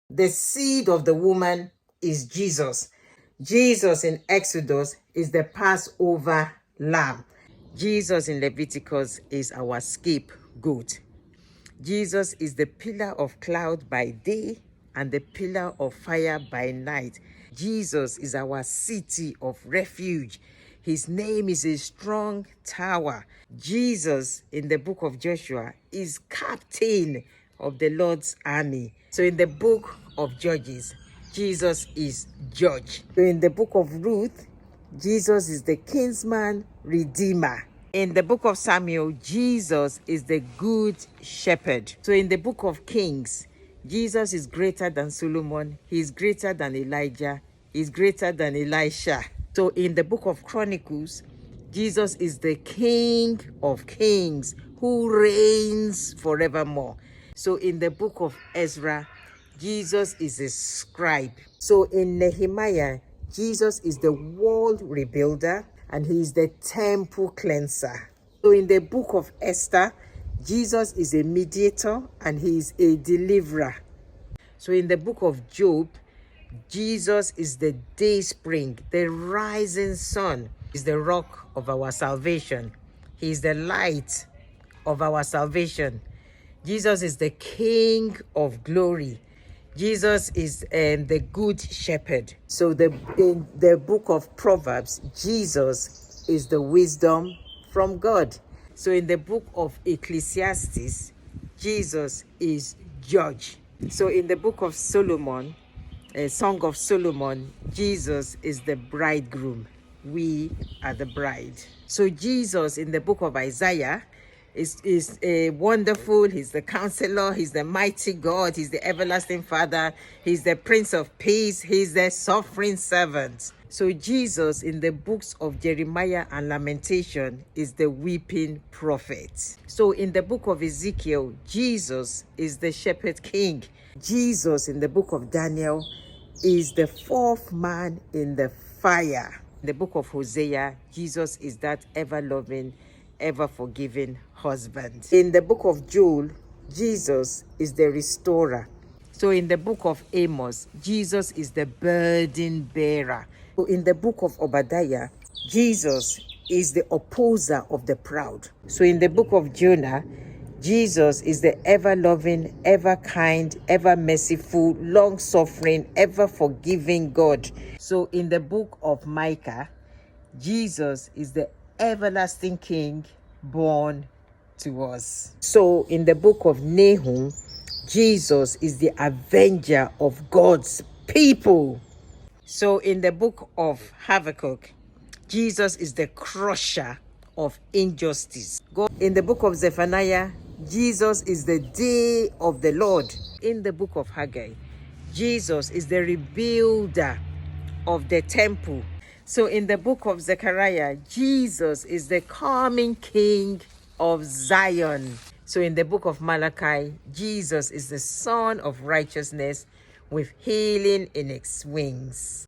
The seed of the woman is Jesus. Jesus in Exodus is the Passover lamb. Jesus in Leviticus is our scapegoat. Jesus is the pillar of cloud by day and the pillar of fire by night. Jesus is our city of refuge. His name is a strong tower. Jesus in the book of Joshua is captain of the Lord's army. So in the book of Judges, Jesus is judge. So in the book of Ruth, Jesus is the kinsman redeemer. In the book of Samuel, Jesus is the good shepherd. So in the book of Kings, Jesus is greater than Solomon. He is greater than Elijah. He is greater than Elisha. So in the book of Chronicles, Jesus is the King of Kings who reigns forevermore. So in the book of Ezra, Jesus is a scribe. So in Nehemiah, Jesus is the wall rebuilder and he is the temple cleanser. So in the book of Esther, Jesus is a mediator and he is a deliverer. So in the book of Job, Jesus is the day spring, the rising sun, is the rock of our salvation. He is the light of our salvation. Jesus is the King of glory. Jesus is the good shepherd. So in the book of Proverbs, Jesus is the wisdom from God. So in the book of Ecclesiastes, Jesus is judge. So in the book of Solomon, Song of Solomon, Jesus is the bridegroom. We are the bride. So Jesus in the book of Isaiah is wonderful. He's the counselor. He's the mighty God. He's the everlasting Father. He's the Prince of Peace. He's the suffering servant. So Jesus in the books of Jeremiah and Lamentation is the weeping prophet. So in the book of Ezekiel, Jesus is the shepherd king. Jesus in the book of Daniel is the fourth man in the fire. In the book of Hosea, Jesus is that ever-loving, ever-forgiving husband. In the book of Joel, Jesus is the restorer. So in the book of Amos, Jesus is the burden bearer. So in the book of Obadiah, Jesus is the opposer of the proud. So in the book of Jonah, Jesus is the ever-loving, ever-kind, ever-merciful, long-suffering, ever-forgiving God. So in the book of Micah, Jesus is the everlasting King born to us. So in the book of Nahum, Jesus is the avenger of God's people. So in the book of Habakkuk, Jesus is the crusher of injustice. In the book of Zephaniah, Jesus is the day of the Lord. In the book of Haggai, Jesus is the rebuilder of the temple. So in the book of Zechariah, Jesus is the coming King of Zion. So in the book of Malachi, Jesus is the Son of righteousness with healing in its wings.